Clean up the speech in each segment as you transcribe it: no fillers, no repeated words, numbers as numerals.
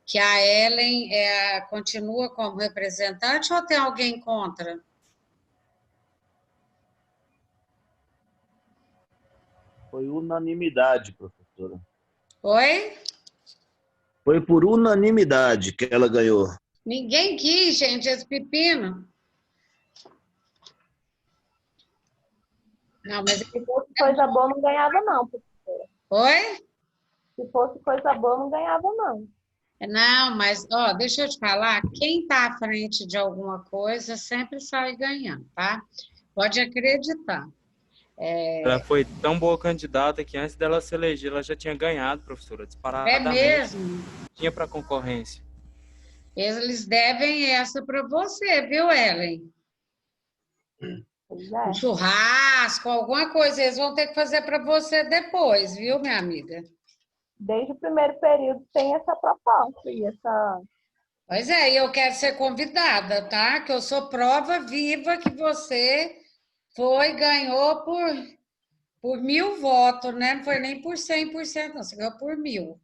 que a Ellen continua como representante ou tem alguém contra? Foi unanimidade, professora. Oi? Foi por unanimidade que ela ganhou. Ninguém quis, gente, esse pepino. Não, mas... Se fosse coisa boa, não ganhava, não, professora. Oi? Se fosse coisa boa, não ganhava, não. Não, mas, ó, deixa eu te falar, quem está à frente de alguma coisa sempre sai ganhando, tá? Pode acreditar. Ela foi tão boa candidata que antes dela se eleger, ela já tinha ganhado, professora, É disparadamente. mesmo? Tinha para concorrência. Eles devem essa para você, viu, Ellen? Pois Um é. churrasco, alguma coisa, eles vão ter que fazer para você depois, viu, minha amiga? Desde o primeiro período tem essa proposta e essa... Pois é, e eu quero ser convidada, tá? Que eu sou prova viva que você ganhou por 1000 votos, né? Não foi nem por 100%, não, você ganhou por 1000.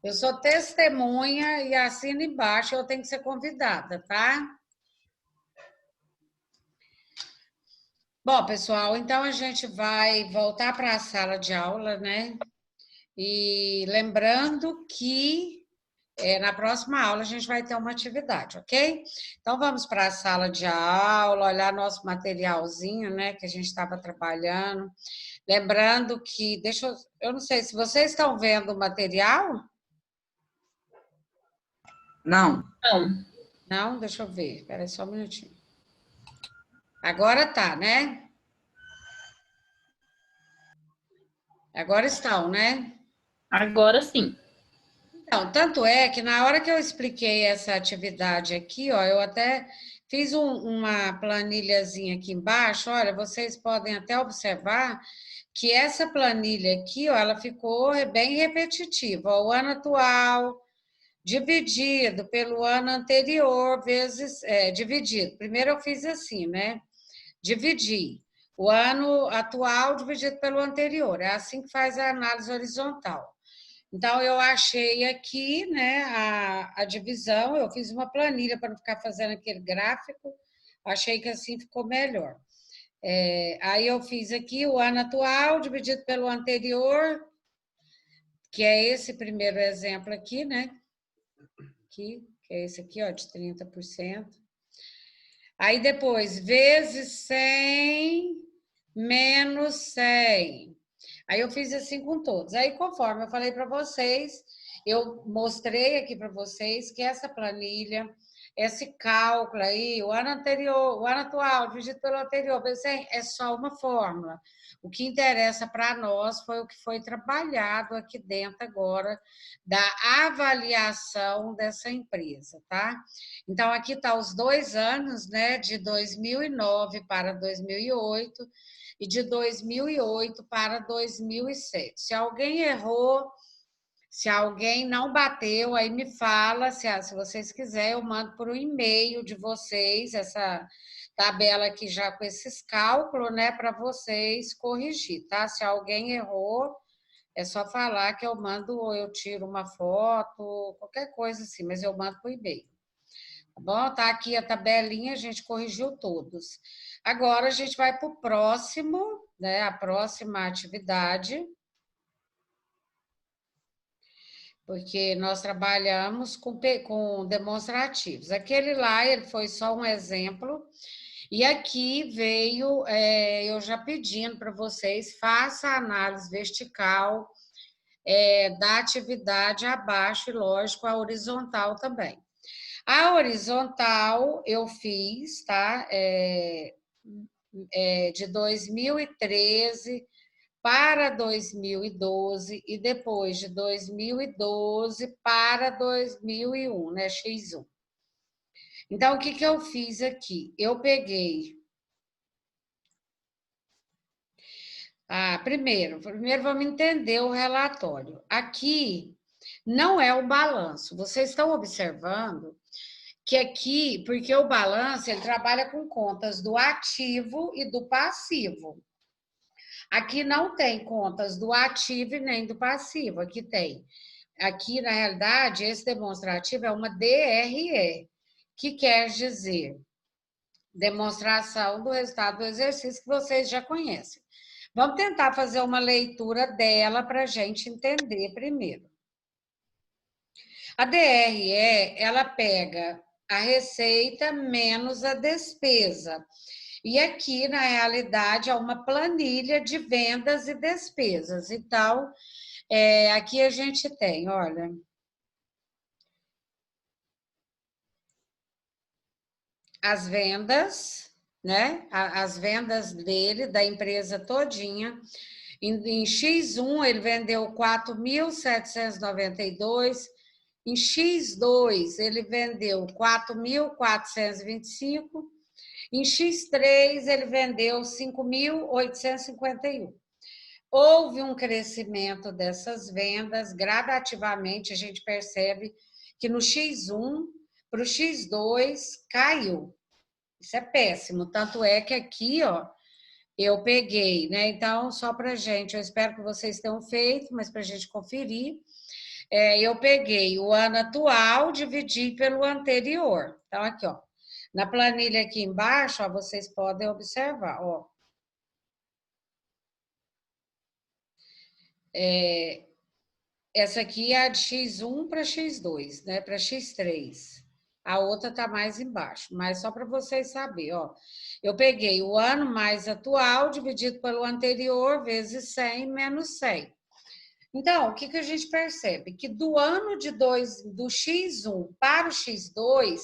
Eu sou testemunha e assino embaixo, eu tenho que ser convidada, tá? Bom, pessoal, então a gente vai voltar para a sala de aula, né? E lembrando que na próxima aula a gente vai ter uma atividade, ok? Então vamos para a sala de aula, olhar nosso materialzinho, né? Que a gente estava trabalhando. Lembrando que, eu não sei se vocês estão vendo o material. Não. Não, deixa eu ver. Espera aí só um minutinho. Agora tá, né? Agora estão, né? Agora sim. Então, tanto é que na hora que eu expliquei essa atividade aqui, ó, eu até fiz uma planilhazinha aqui embaixo. Olha, vocês podem até observar que essa planilha aqui, ó, ela ficou bem repetitiva. Ó, o ano atual dividido pelo ano anterior vezes dividido. Primeiro eu fiz assim, né? Dividir o ano atual dividido pelo anterior. É assim que faz a análise horizontal. Então, eu achei aqui, né, a divisão, eu fiz uma planilha para não ficar fazendo aquele gráfico, achei que assim ficou melhor. Aí eu fiz aqui o ano atual dividido pelo anterior, que é esse primeiro exemplo aqui, né? Aqui, que é esse aqui, ó, de 30%. Aí depois, vezes 100 menos 100. Aí eu fiz assim com todos. Aí, conforme eu falei para vocês, eu mostrei aqui para vocês que essa planilha, esse cálculo aí, o ano anterior, o ano atual dividido pelo anterior, é só uma fórmula. O que interessa para nós foi o que foi trabalhado aqui dentro agora da avaliação dessa empresa, tá? Então, aqui está os 2 anos, né, de 2009 para 2008 e de 2008 para 2007. Se alguém errou, se alguém não bateu, aí me fala, se vocês quiserem, eu mando por um e-mail de vocês essa tabela aqui já com esses cálculos, né, para vocês corrigir, tá? Se alguém errou, é só falar que eu mando, ou eu tiro uma foto, qualquer coisa assim, mas eu mando por e-mail. Tá bom? Tá aqui a tabelinha, a gente corrigiu todos. Agora a gente vai para o próximo, né? A próxima atividade. Porque nós trabalhamos com demonstrativos. Aquele lá, ele foi só um exemplo. E aqui veio, eu já pedindo para vocês, faça a análise vertical da atividade abaixo e, lógico, a horizontal também. A horizontal eu fiz, tá? De 2013 para 2012 e depois de 2012 para 2001, né? X1. Então, o que que eu fiz aqui? Eu peguei... primeiro vamos entender o relatório. Aqui não é o balanço. Vocês estão observando que aqui, porque o balanço, ele trabalha com contas do ativo e do passivo. Aqui não tem contas do ativo e nem do passivo. Aqui tem aqui, na realidade, esse demonstrativo é uma DRE, que quer dizer demonstração do resultado do exercício que vocês já conhecem. Vamos tentar fazer uma leitura dela para a gente entender primeiro. A DRE, ela pega a receita menos a despesa. E aqui, na realidade, é uma planilha de vendas e despesas. Então, aqui a gente tem, olha, as vendas, né? As vendas dele, da empresa todinha. Em X1, ele vendeu 4.792. Em X2, ele vendeu 4.425. Em X3, ele vendeu 5.851. Houve um crescimento dessas vendas gradativamente, a gente percebe que no X1 para o X2 caiu. Isso é péssimo, tanto é que aqui, ó, eu peguei, né? Então, só para gente, eu espero que vocês tenham feito, mas para a gente conferir, eu peguei o ano atual, dividi pelo anterior. Então, aqui, ó, na planilha aqui embaixo, ó, vocês podem observar, ó. Essa aqui é a de X1 para X2, né? Para X3. A outra está mais embaixo, mas só para vocês saberem, ó. Eu peguei o ano mais atual dividido pelo anterior vezes 100 menos 100. Então, o que a gente percebe? Que do ano do X1 para o X2,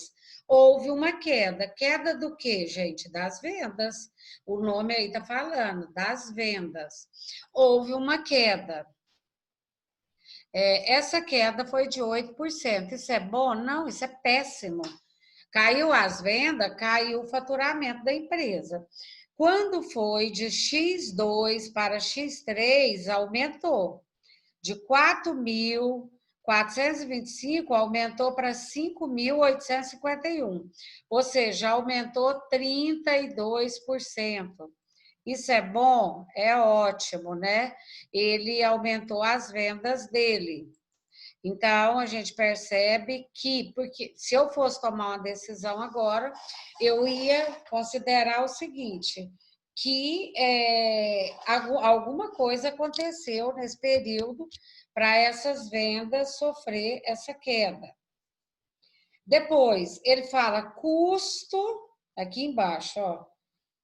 houve uma queda. Queda do quê, gente? Das vendas. O nome aí está falando, das vendas. Houve uma queda. Essa queda foi de 8%. Isso é bom? Não, isso é péssimo. Caiu as vendas, caiu o faturamento da empresa. Quando foi de X2 para X3, aumentou. De 4.425 aumentou para 5.851, ou seja, aumentou 32%. Isso é bom? É ótimo, né? Ele aumentou as vendas dele. Então, a gente percebe que, porque se eu fosse tomar uma decisão agora, eu ia considerar o seguinte, que alguma coisa aconteceu nesse período para essas vendas sofrer essa queda. Depois, ele fala custo, aqui embaixo, ó,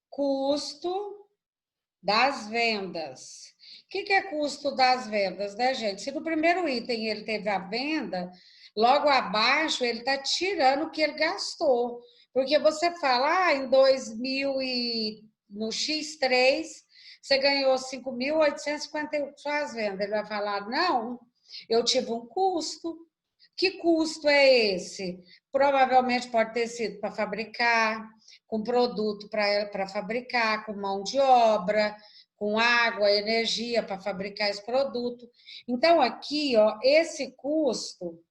custo das vendas. O que é custo das vendas, né, gente? Se no primeiro item ele teve a venda, logo abaixo ele está tirando o que ele gastou. Porque você fala, em 2000 e no X3, você ganhou 5.851 suas vendas. Ele vai falar, não, eu tive um custo. Que custo é esse? Provavelmente pode ter sido para fabricar, com produto para fabricar, com mão de obra, com água, energia para fabricar esse produto. Então, aqui, ó, esse custo,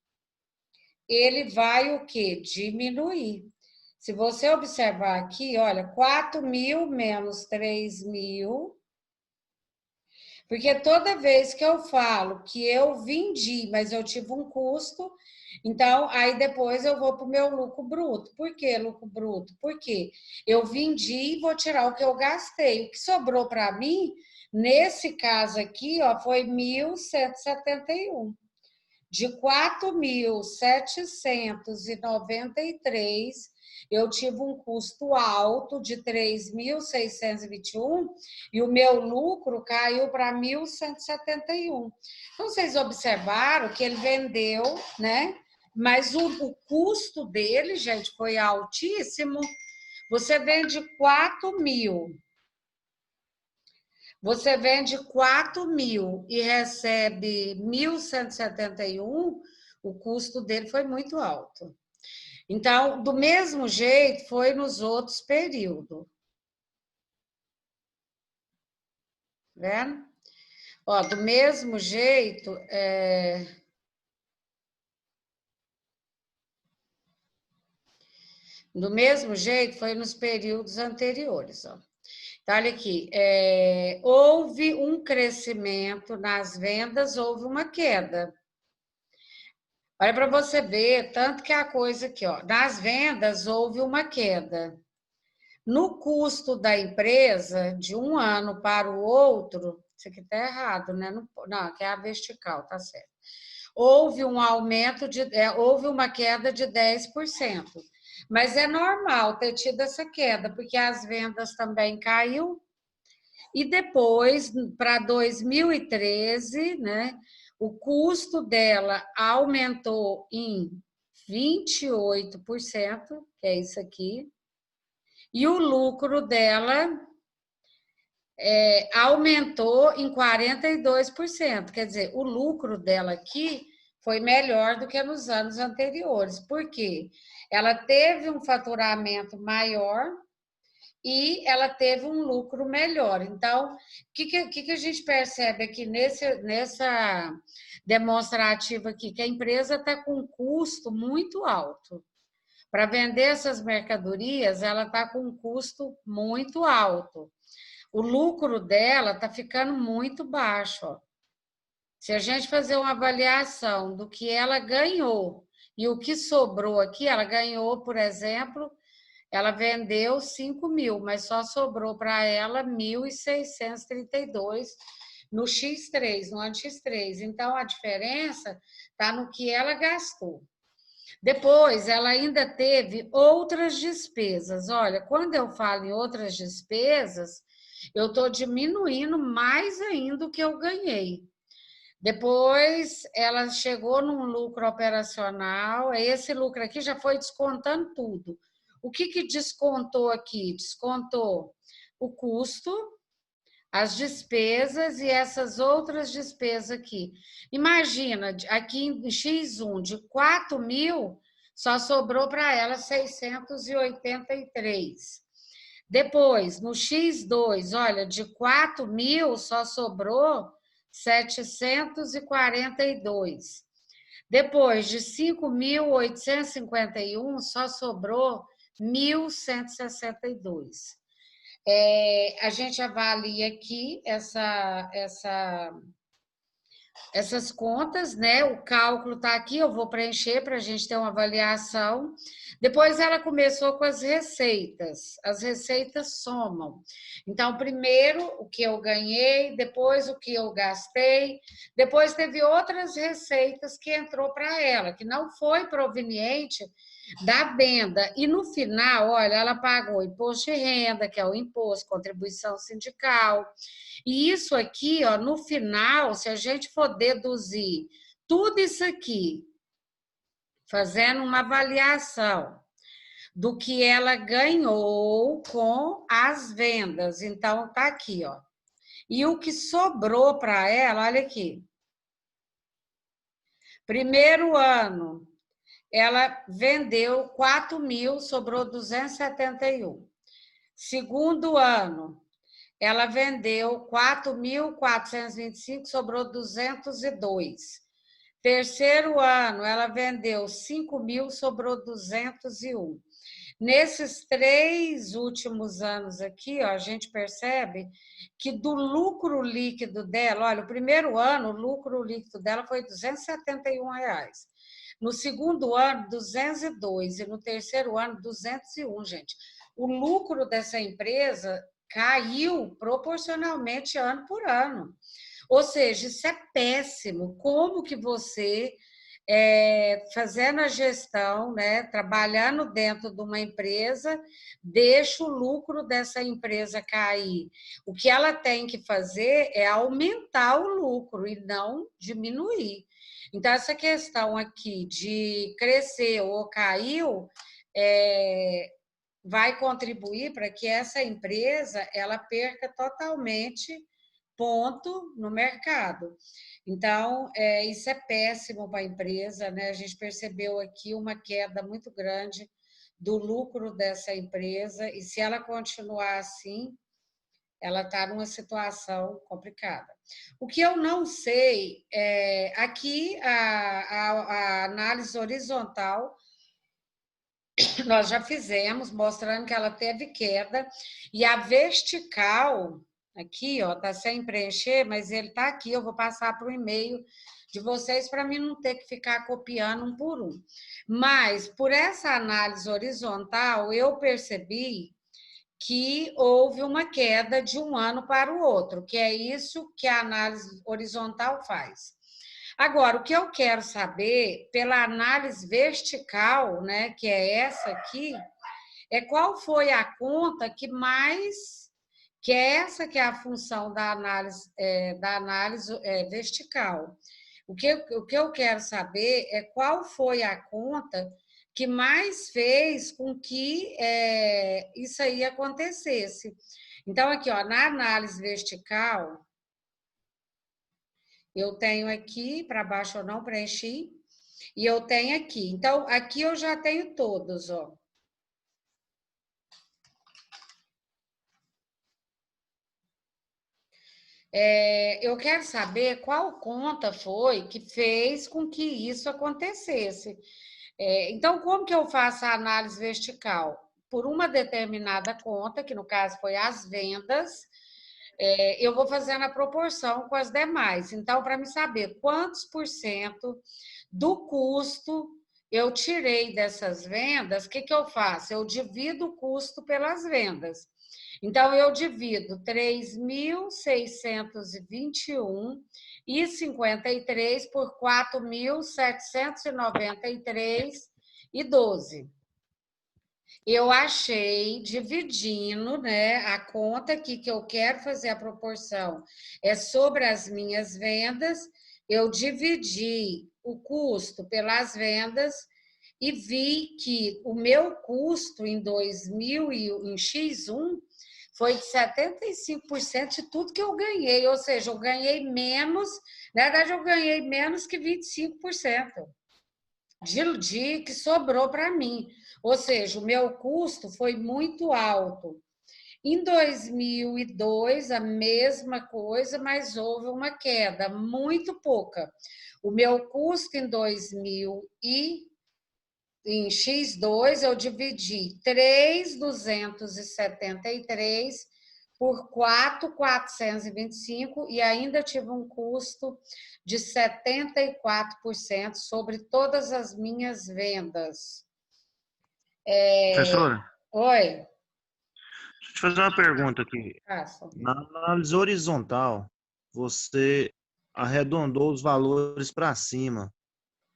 ele vai o quê? Diminuir. Se você observar aqui, olha, 4.000 menos 3.000, porque toda vez que eu falo que eu vendi, mas eu tive um custo, então aí depois eu vou para o meu lucro bruto. Por que lucro bruto? Porque eu vendi e vou tirar o que eu gastei. O que sobrou para mim, nesse caso aqui, ó, foi 1.171. De 4.793, eu tive um custo alto de 3.621 e o meu lucro caiu para 1.171. Então, vocês observaram que ele vendeu, né? Mas o custo dele, gente, foi altíssimo. Você vende 4.000. Você vende 4.000 e recebe 1.171, o custo dele foi muito alto. Então, do mesmo jeito, foi nos outros períodos. Vendo? Ó, do mesmo jeito, do mesmo jeito foi nos períodos anteriores, ó. Então, olha aqui, houve um crescimento nas vendas, houve uma queda. Olha para você ver, tanto que a coisa aqui, ó, nas vendas houve uma queda. No custo da empresa, de um ano para o outro, isso aqui está errado, né? Não, aqui é a vertical, tá certo. Houve um aumento houve uma queda de 10%. Mas é normal ter tido essa queda, porque as vendas também caiu. E depois, para 2013, né, o custo dela aumentou em 28%, que é isso aqui, e o lucro dela aumentou em 42%. Quer dizer, o lucro dela aqui foi melhor do que nos anos anteriores. Por quê? Ela teve um faturamento maior e ela teve um lucro melhor. Então, o que a gente percebe aqui nessa demonstrativa aqui? Que a empresa está com um custo muito alto. Para vender essas mercadorias, ela está com um custo muito alto. O lucro dela está ficando muito baixo. Ó. Se a gente fazer uma avaliação do que ela ganhou e o que sobrou aqui, ela ganhou, por exemplo, ela vendeu 5.000, mas só sobrou para ela 1.632 no X3, no ano X3. Então, a diferença está no que ela gastou. Depois, ela ainda teve outras despesas. Olha, quando eu falo em outras despesas, eu estou diminuindo mais ainda o que eu ganhei. Depois, ela chegou num lucro operacional, esse lucro aqui já foi descontando tudo. O que descontou aqui? Descontou o custo, as despesas e essas outras despesas aqui. Imagina, aqui em X1, de 4.000, só sobrou para ela 683. Depois, no X2, olha, de 4.000 só sobrou 742. Depois, de 5.851, só sobrou 1.162. A gente avalia aqui essas contas, né? O cálculo está aqui, eu vou preencher para a gente ter uma avaliação. Depois ela começou com as receitas. As receitas somam. Então, primeiro o que eu ganhei, depois o que eu gastei, depois teve outras receitas que entrou para ela, que não foi proveniente da venda. E no final, olha, ela pagou imposto de renda, que é o imposto, contribuição sindical. E isso aqui, ó, no final, se a gente for deduzir tudo isso aqui, fazendo uma avaliação do que ela ganhou com as vendas. Então, tá aqui, ó. E o que sobrou para ela, olha aqui. Primeiro ano, ela vendeu 4.000, sobrou 271. Segundo ano, ela vendeu 4.425, sobrou 202. Terceiro ano, ela vendeu 5.000, sobrou 201. Nesses 3 últimos anos aqui, ó, a gente percebe que do lucro líquido dela, olha, o primeiro ano, o lucro líquido dela foi R$271. No segundo ano, 202. E no terceiro ano, 201, gente. O lucro dessa empresa caiu proporcionalmente ano por ano. Ou seja, isso é péssimo. Como que você, fazendo a gestão, né, trabalhando dentro de uma empresa, deixa o lucro dessa empresa cair? O que ela tem que fazer é aumentar o lucro e não diminuir. Então, essa questão aqui de crescer ou caiu, vai contribuir para que essa empresa ela perca totalmente ponto no mercado. Então, isso é péssimo para a empresa, né? A gente percebeu aqui uma queda muito grande do lucro dessa empresa, e se ela continuar assim, ela está numa situação complicada. O que eu não sei, aqui a análise horizontal nós já fizemos, mostrando que ela teve queda, e a vertical, aqui, ó, tá sem preencher, mas ele tá aqui, eu vou passar para o e-mail de vocês para mim não ter que ficar copiando um por um. Mas, por essa análise horizontal, eu percebi que houve uma queda de um ano para o outro, que é isso que a análise horizontal faz. Agora, o que eu quero saber, pela análise vertical, né, que é essa aqui, é qual foi a conta que mais, que é essa que é a função da análise vertical. O que eu quero saber é qual foi a conta que mais fez com que isso aí acontecesse. Então, aqui, ó, na análise vertical, eu tenho aqui, para baixo eu não preenchi, e eu tenho aqui. Então, aqui eu já tenho todos, ó. Eu quero saber qual conta foi que fez com que isso acontecesse. Então, como que eu faço a análise vertical? Por uma determinada conta, que no caso foi as vendas, eu vou fazendo a proporção com as demais. Então, para me saber quantos por cento do custo eu tirei dessas vendas, o que eu faço? Eu divido o custo pelas vendas. Então, eu divido 3.621,53 por 4.793,12. Eu achei, dividindo, né, a conta aqui que eu quero fazer a proporção é sobre as minhas vendas, eu dividi o custo pelas vendas e vi que o meu custo em 2000 e em X1 foi de 75% de tudo que eu ganhei, ou seja, eu ganhei menos, na verdade eu ganhei menos que 25% de que sobrou para mim. Ou seja, o meu custo foi muito alto. Em 2002, a mesma coisa, mas houve uma queda muito pouca. O meu custo em 2000 e em X2 eu dividi 3.273 por 4.425 e ainda tive um custo de 74% sobre todas as minhas vendas. Professora, Oi, deixa eu te fazer uma pergunta aqui. Cássio. Na análise horizontal, você arredondou os valores para cima.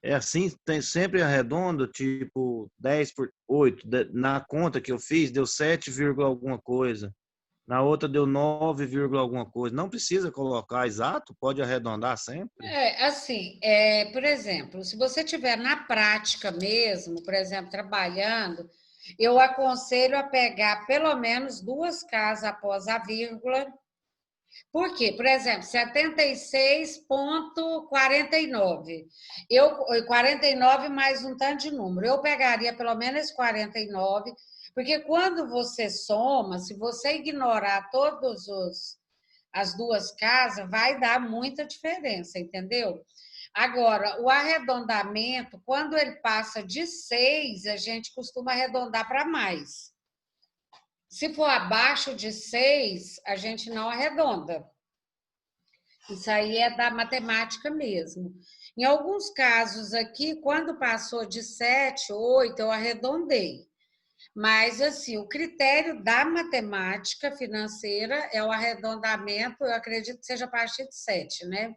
É assim, tem sempre arredondo, tipo 10 por 8. Na conta que eu fiz, deu 7, alguma coisa. Na outra deu 9, alguma coisa. Não precisa colocar exato, pode arredondar sempre. Assim, por exemplo, se você estiver na prática mesmo, por exemplo, trabalhando, eu aconselho a pegar pelo menos 2 casas após a vírgula. Por quê? Por exemplo, 76,49. 49 mais um tanto de número. Eu pegaria pelo menos 49, porque quando você soma, se você ignorar todos as 2 casas, vai dar muita diferença, entendeu? Agora, o arredondamento, quando ele passa de 6, a gente costuma arredondar para mais. Se for abaixo de 6, a gente não arredonda. Isso aí é da matemática mesmo. Em alguns casos aqui, quando passou de 7, 8, eu arredondei. Mas, assim, o critério da matemática financeira é o arredondamento, eu acredito que seja a partir de 7, né?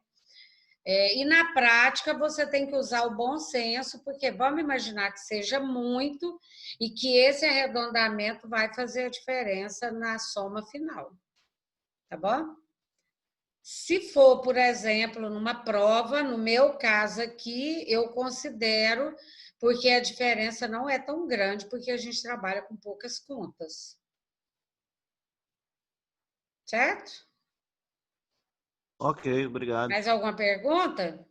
E na prática, você tem que usar o bom senso, porque vamos imaginar que seja muito e que esse arredondamento vai fazer a diferença na soma final. Tá bom? Se for, por exemplo, numa prova, no meu caso aqui, eu considero, porque a diferença não é tão grande, porque a gente trabalha com poucas contas. Certo? Ok, obrigado. Mais alguma pergunta?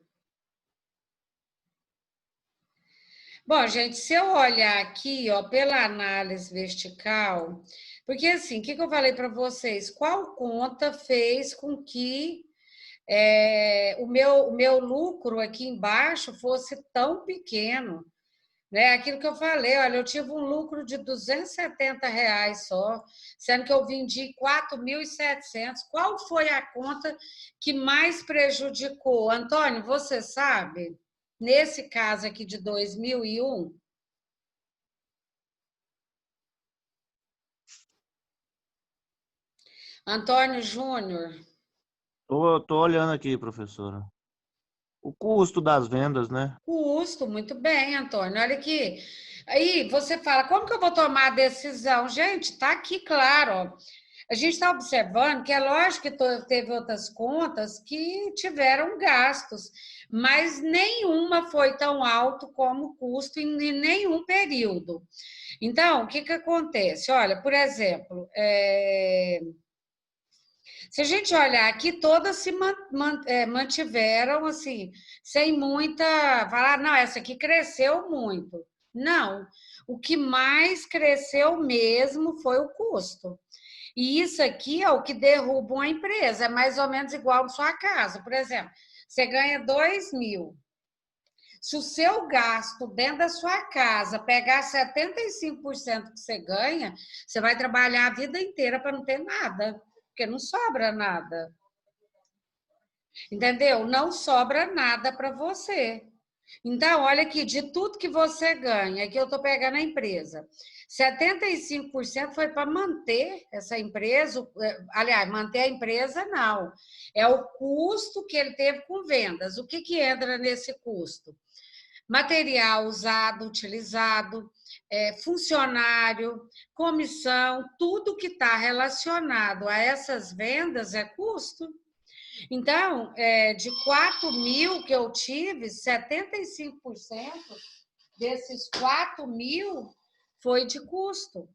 Bom, gente, se eu olhar aqui, ó, pela análise vertical, porque assim, o que eu falei para vocês? Qual conta fez com que o meu lucro aqui embaixo fosse tão pequeno? Né? Aquilo que eu falei, olha, eu tive um lucro de R$ 270 só, sendo que eu vendi 4.700. Qual foi a conta que mais prejudicou? Antônio, você sabe? Nesse caso aqui de 2001, Antônio Júnior, Tô olhando aqui, professora. O custo das vendas, né? custo, muito bem, Antônio. Olha aqui. Aí você fala, como que eu vou tomar a decisão? Gente, está aqui claro, ó. A gente está observando que é lógico que teve outras contas que tiveram gastos, mas nenhuma foi tão alto como o custo em nenhum período. Então, o que, que acontece? Olha, por exemplo, se a gente olhar aqui, todas se mantiveram assim, sem muita. Falar, não, essa aqui cresceu muito. Não, o que mais cresceu mesmo foi o custo. E isso aqui é o que derruba uma empresa, é mais ou menos igual à sua casa. Por exemplo, você ganha 2.000. Se o seu gasto dentro da sua casa pegar 75% que você ganha, você vai trabalhar a vida inteira para não ter nada, porque não sobra nada. Entendeu? Não sobra nada para você. Então, olha aqui, de tudo que você ganha, aqui eu estou pegando a empresa, 75% foi para manter essa empresa, aliás, manter a empresa não, é o custo que ele teve com vendas. O que, que entra nesse custo? Material usado, utilizado, funcionário, comissão, tudo que está relacionado a essas vendas é custo. Então, de 4.000 que eu tive, 75% desses 4.000 foi de custo.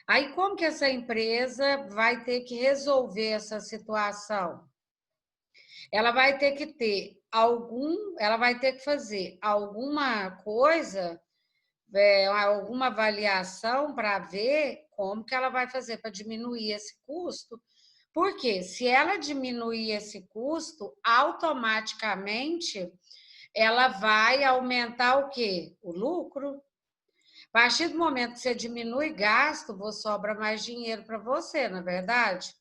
Aí, como que essa empresa vai ter que resolver essa situação? Ela vai ter que ela vai ter que fazer alguma coisa, alguma avaliação para ver como que ela vai fazer para diminuir esse custo. Porque se ela diminuir esse custo, automaticamente ela vai aumentar o quê? O lucro. A partir do momento que você diminui gasto, sobra mais dinheiro para você, não é verdade?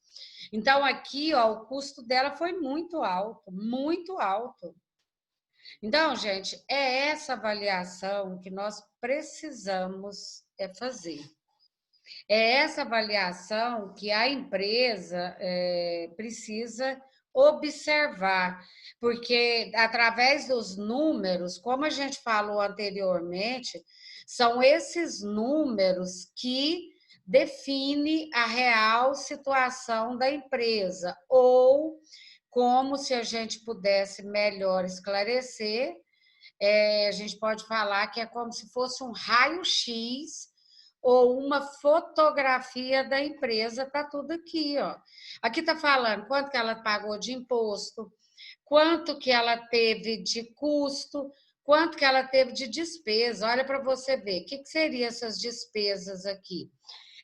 Então, aqui, ó, o custo dela foi muito alto, muito alto. Então, gente, é essa avaliação que nós precisamos fazer. É essa avaliação que a empresa precisa observar, porque através dos números, como a gente falou anteriormente, são esses números que definem a real situação da empresa, ou como se a gente pudesse melhor esclarecer, a gente pode falar que é como se fosse um raio-x ou uma fotografia da empresa, tá tudo aqui, ó. Aqui tá falando quanto que ela pagou de imposto, quanto que ela teve de custo, quanto que ela teve de despesa. Olha para você ver, o que seriam essas despesas aqui?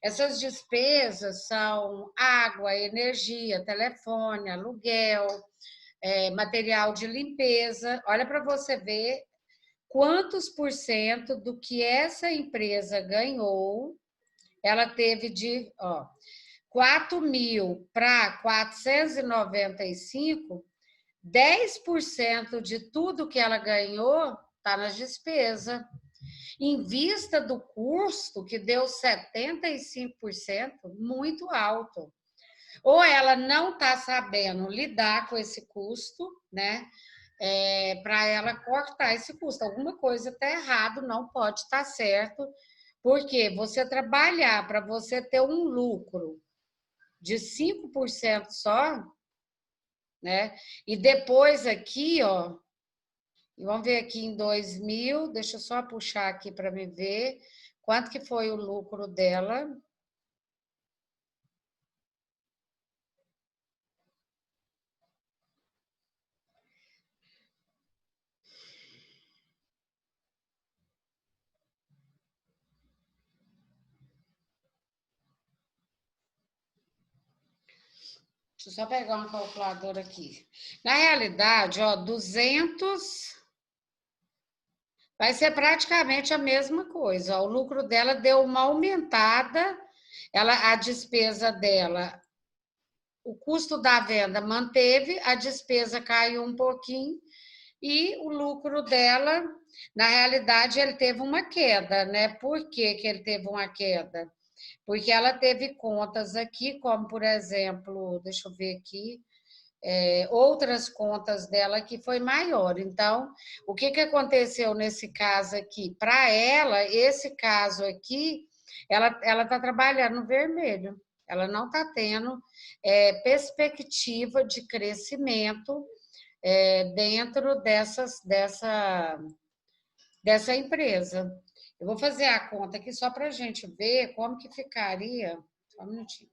Essas despesas são água, energia, telefone, aluguel, material de limpeza. Olha para você ver quantos por cento do que essa empresa ganhou, ela teve de 4.000 para 495, 10% de tudo que ela ganhou está nas despesas. Em vista do custo, que deu 75%, muito alto. Ou ela não está sabendo lidar com esse custo, né? Para ela cortar esse custo. Alguma coisa está errado, não pode estar certo, porque você trabalhar para você ter um lucro de 5% só, né? E depois aqui, ó, vamos ver aqui em 2000, deixa eu só puxar aqui para me ver quanto que foi o lucro dela. Deixa eu só pegar uma calculadora aqui. Na realidade, ó, Vai ser praticamente a mesma coisa. O lucro dela deu uma aumentada, a despesa dela, o custo da venda manteve, a despesa caiu um pouquinho e o lucro dela, na realidade, ele teve uma queda, né? Por que que ele teve uma queda? Porque ela teve contas aqui, como por exemplo, deixa eu ver aqui, outras contas dela que foi maior. Então, o que que aconteceu nesse caso aqui? Para ela, esse caso aqui, ela está trabalhando no vermelho. Ela não está tendo perspectiva de crescimento dentro dessa empresa. Eu vou fazer a conta aqui só para a gente ver como que ficaria. Só um minutinho.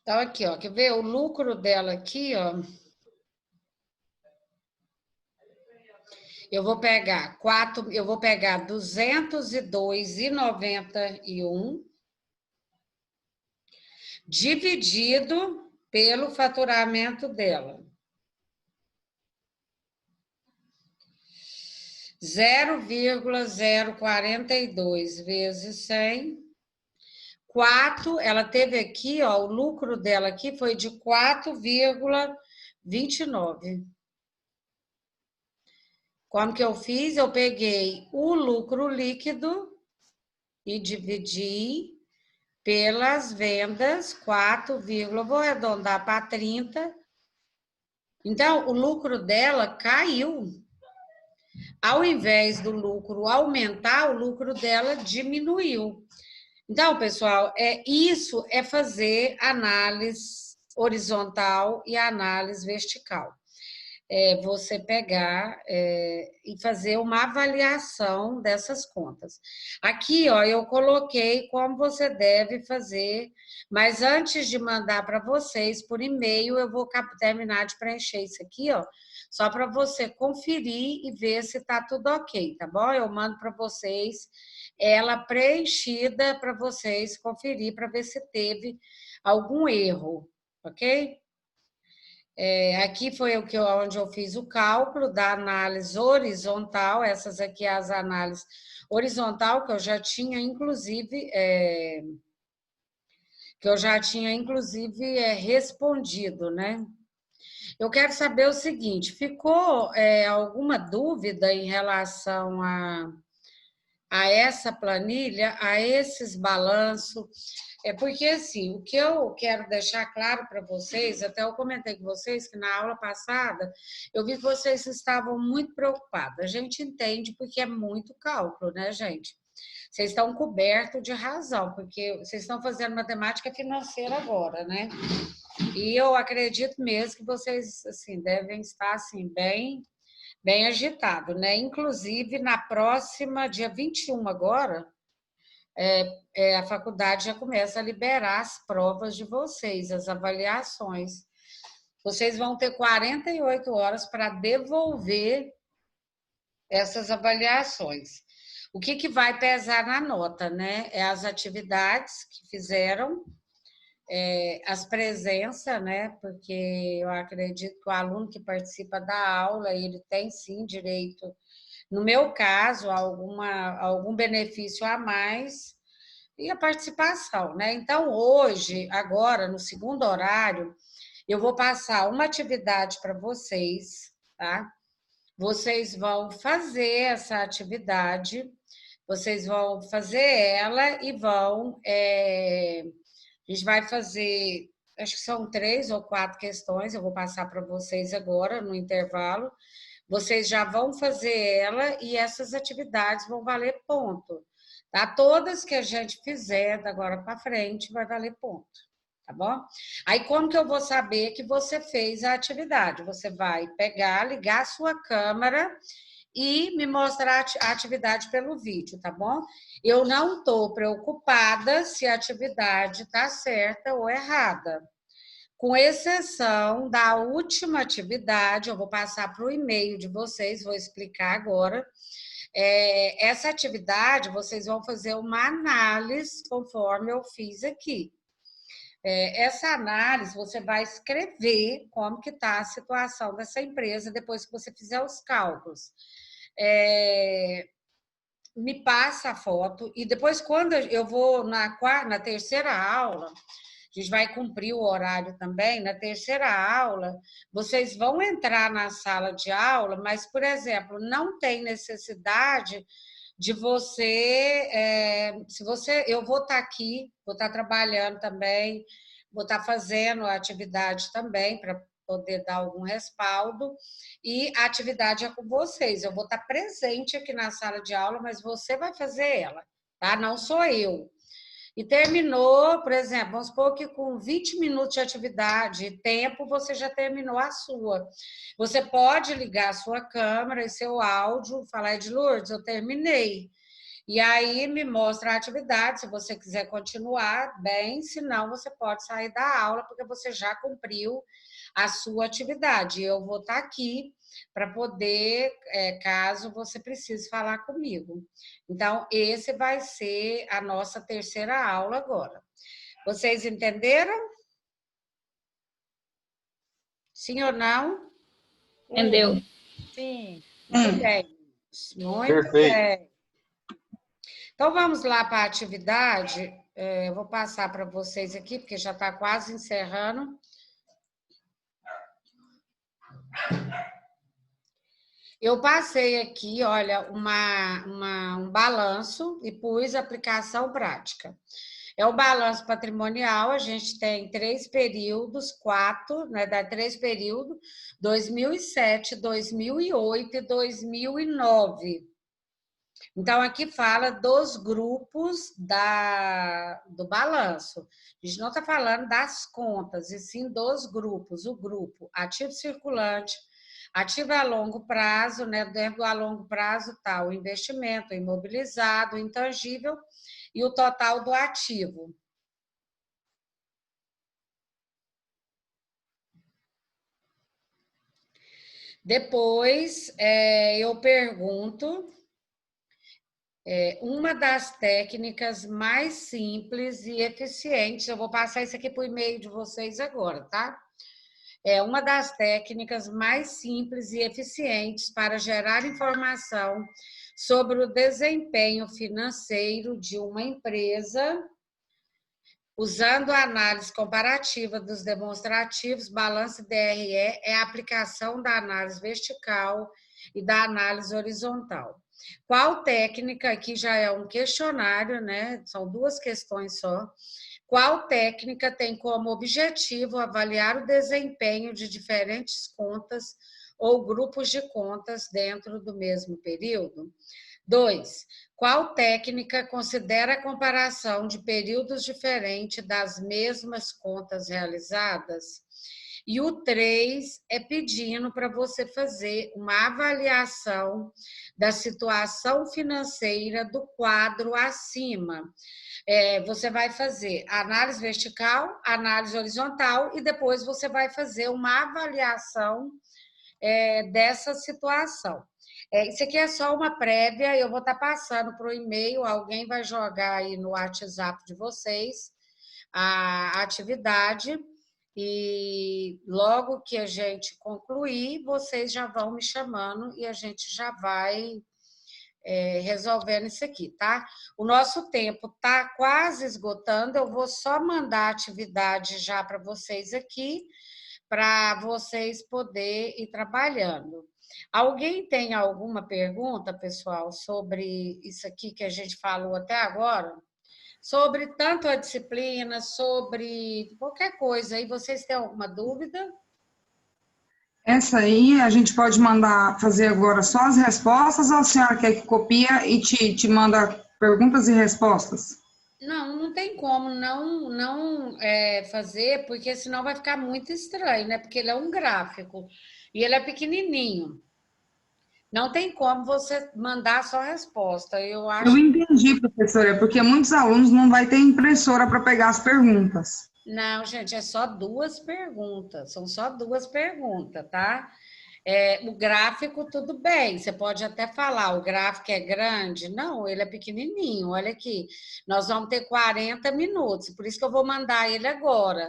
Então, aqui, ó, quer ver? O lucro dela aqui, ó. Eu vou pegar 202,91 dividido pelo faturamento dela. 0,042 vezes 100. 4, ela teve aqui, ó, o lucro dela aqui foi de 4,29. Como que eu fiz? Eu peguei o lucro líquido e dividi pelas vendas, 4, vou arredondar para 30. Então, o lucro dela caiu. Ao invés do lucro aumentar, o lucro dela diminuiu. Então, pessoal, isso é fazer análise horizontal e análise vertical. Você pegar e fazer uma avaliação dessas contas. Aqui, ó, eu coloquei como você deve fazer, mas antes de mandar para vocês por e-mail, eu vou terminar de preencher isso aqui, ó, só para você conferir e ver se está tudo ok, tá bom? Eu mando para vocês ela preenchida para vocês conferir, para ver se teve algum erro, ok? Aqui foi onde eu fiz o cálculo da análise horizontal, essas aqui as análises horizontal que eu já tinha, inclusive, respondido, né? Eu quero saber o seguinte, ficou alguma dúvida em relação a essa planilha, a esses balanços? Porque, assim, o que eu quero deixar claro para vocês, até eu comentei com vocês que na aula passada, eu vi que vocês estavam muito preocupados. A gente entende porque é muito cálculo, né, gente? Vocês estão cobertos de razão, porque vocês estão fazendo matemática financeira agora, né? E eu acredito mesmo que vocês, assim, devem estar, assim, bem agitado, né? Inclusive, na próxima, dia 21 agora, a faculdade já começa a liberar as provas de vocês, as avaliações. Vocês vão ter 48 horas para devolver essas avaliações. O que vai pesar na nota, né? É as atividades que fizeram, as presenças, né? Porque eu acredito que o aluno que participa da aula, ele tem sim direito, no meu caso, algum benefício a mais, e a participação, né? Então, hoje, agora, no segundo horário, eu vou passar uma atividade para vocês, tá? Vocês vão fazer essa atividade, vocês vão fazer ela e a gente vai fazer, acho que são 3 ou 4 questões, eu vou passar para vocês agora, no intervalo. Vocês já vão fazer ela e essas atividades vão valer ponto, tá? Todas que a gente fizer da agora para frente vai valer ponto, tá bom? Aí, como que eu vou saber que você fez a atividade? Você vai pegar, ligar a sua câmera e me mostrar a atividade pelo vídeo, tá bom? Eu não estou preocupada se a atividade está certa ou errada. Com exceção da última atividade, eu vou passar para o e-mail de vocês, vou explicar agora. Essa atividade, vocês vão fazer uma análise, conforme eu fiz aqui. Essa análise, você vai escrever como que está a situação dessa empresa depois que você fizer os cálculos. Me passa a foto e depois, quando eu vou na terceira aula, a gente vai cumprir o horário também, na terceira aula, vocês vão entrar na sala de aula, mas, por exemplo, não tem necessidade de eu vou estar aqui, vou estar trabalhando também, vou estar fazendo a atividade também para poder dar algum respaldo, e a atividade é com vocês. Eu vou estar presente aqui na sala de aula, mas você vai fazer ela, tá? Não sou eu. E terminou, por exemplo, vamos supor que com 20 minutos de atividade, tempo, você já terminou a sua. Você pode ligar a sua câmera e seu áudio, falar, Edlourdes, eu terminei. E aí me mostra a atividade, se você quiser continuar, bem, se não, você pode sair da aula, porque você já cumpriu a sua atividade. Eu vou estar aqui para poder, caso você precise falar comigo. Então, esse vai ser a nossa terceira aula agora. Vocês entenderam? Sim ou não? Entendeu? Sim. Muito bem. Muito Perfeito. bem. Então, vamos lá para a atividade. Eu vou passar para vocês aqui, porque já está quase encerrando. Eu passei aqui, olha, um balanço e pus aplicação prática. É o balanço patrimonial, a gente tem 3 períodos, 4, né, dá 3 períodos, 2007, 2008 e 2009. Então, aqui fala dos grupos do balanço. A gente não está falando das contas, e sim dos grupos. O grupo ativo circulante, ativo a longo prazo, né? Dentro do a longo prazo está o investimento, o imobilizado, o intangível e o total do ativo. Depois, eu pergunto uma das técnicas mais simples e eficientes, eu vou passar isso aqui por e-mail de vocês agora, tá? É uma das técnicas mais simples e eficientes para gerar informação sobre o desempenho financeiro de uma empresa, usando a análise comparativa dos demonstrativos, balanço e DRE, é a aplicação da análise vertical e da análise horizontal. Qual técnica, aqui já é um questionário, né? São 2 questões só. Qual técnica tem como objetivo avaliar o desempenho de diferentes contas ou grupos de contas dentro do mesmo período? 2. Qual técnica considera a comparação de períodos diferentes das mesmas contas realizadas? E o 3 é pedindo para você fazer uma avaliação da situação financeira do quadro acima. Você vai fazer análise vertical, análise horizontal e depois você vai fazer uma avaliação dessa situação. Isso aqui é só uma prévia, eu vou estar passando para o e-mail, alguém vai jogar aí no WhatsApp de vocês a atividade e logo que a gente concluir, vocês já vão me chamando e a gente já vai resolvendo isso aqui, tá? O nosso tempo está quase esgotando, eu vou só mandar a atividade já para vocês aqui, para vocês poderem ir trabalhando. Alguém tem alguma pergunta, pessoal, sobre isso aqui que a gente falou até agora? Sobre tanto a disciplina, sobre qualquer coisa aí, vocês têm alguma dúvida? Essa aí a gente pode mandar fazer agora só as respostas ou a senhora quer que copia e te manda perguntas e respostas? Não, não tem como não fazer, porque senão vai ficar muito estranho, né? Porque ele é um gráfico e ele é pequenininho. Não tem como você mandar só a resposta. Eu acho. Eu entendi, professora, porque muitos alunos não vai ter impressora para pegar as perguntas. Não, gente, é só 2 perguntas. São só 2 perguntas, tá? O gráfico, tudo bem, você pode até falar, o gráfico é grande. Não, ele é pequenininho. Olha aqui, nós vamos ter 40 minutos, por isso que eu vou mandar ele agora.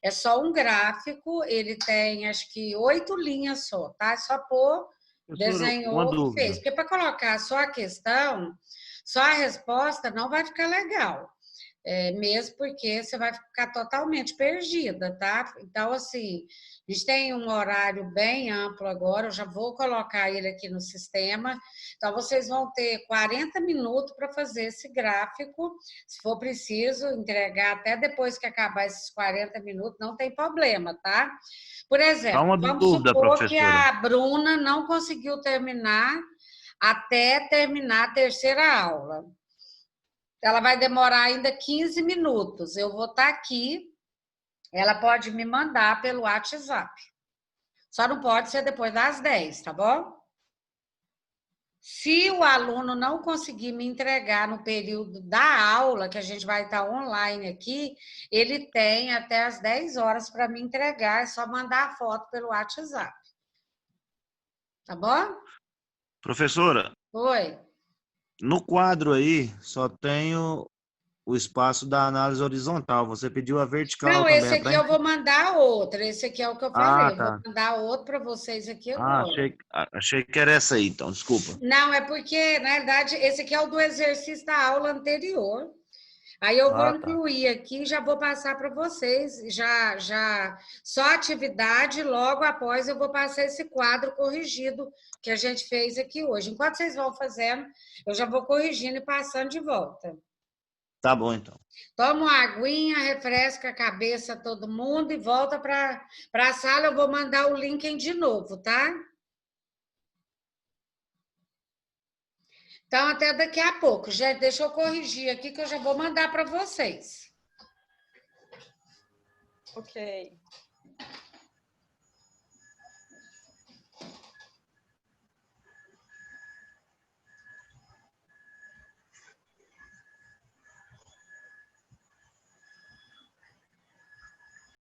É só um gráfico, ele tem acho que 8 linhas só, tá? É só pôr, Professora, uma desenhou e fez. dúvida. Porque para colocar só a questão, só a resposta, não vai ficar legal. Mesmo porque você vai ficar totalmente perdida, tá? Então, assim, a gente tem um horário bem amplo agora, eu já vou colocar ele aqui no sistema. Então, vocês vão ter 40 minutos para fazer esse gráfico. Se for preciso entregar até depois que acabar esses 40 minutos, não tem problema, tá? Por Só exemplo, uma vamos dúvida, supor que professora. a Bruna não conseguiu terminar até terminar a terceira aula. Ela vai demorar ainda 15 minutos. Eu vou estar aqui, ela pode me mandar pelo WhatsApp. Só não pode ser depois das 10, tá bom? Se o aluno não conseguir me entregar no período da aula, que a gente vai estar online aqui, ele tem até as 10 horas para me entregar, é só mandar a foto pelo WhatsApp. Tá bom? Professora, Oi. no quadro aí só tem o espaço da análise horizontal. Você pediu a vertical Não, também, esse é aqui para... eu vou mandar outro. Esse aqui é o que eu falei. Ah, Eu vou tá. mandar outro para vocês aqui Ah, agora. achei que era essa aí, então, desculpa. Não, é porque, na verdade, esse aqui é o do exercício da aula anterior. Aí eu vou Ah, tá. incluir aqui e já vou passar para vocês. Só atividade, logo após eu vou passar esse quadro corrigido que a gente fez aqui hoje. Enquanto vocês vão fazendo, eu já vou corrigindo e passando de volta. Tá bom, então. Toma uma aguinha, refresca a cabeça todo mundo e volta para a sala. Eu vou mandar o link de novo, tá? Então, até daqui a pouco. Já deixa eu corrigir aqui que eu já vou mandar para vocês. Ok.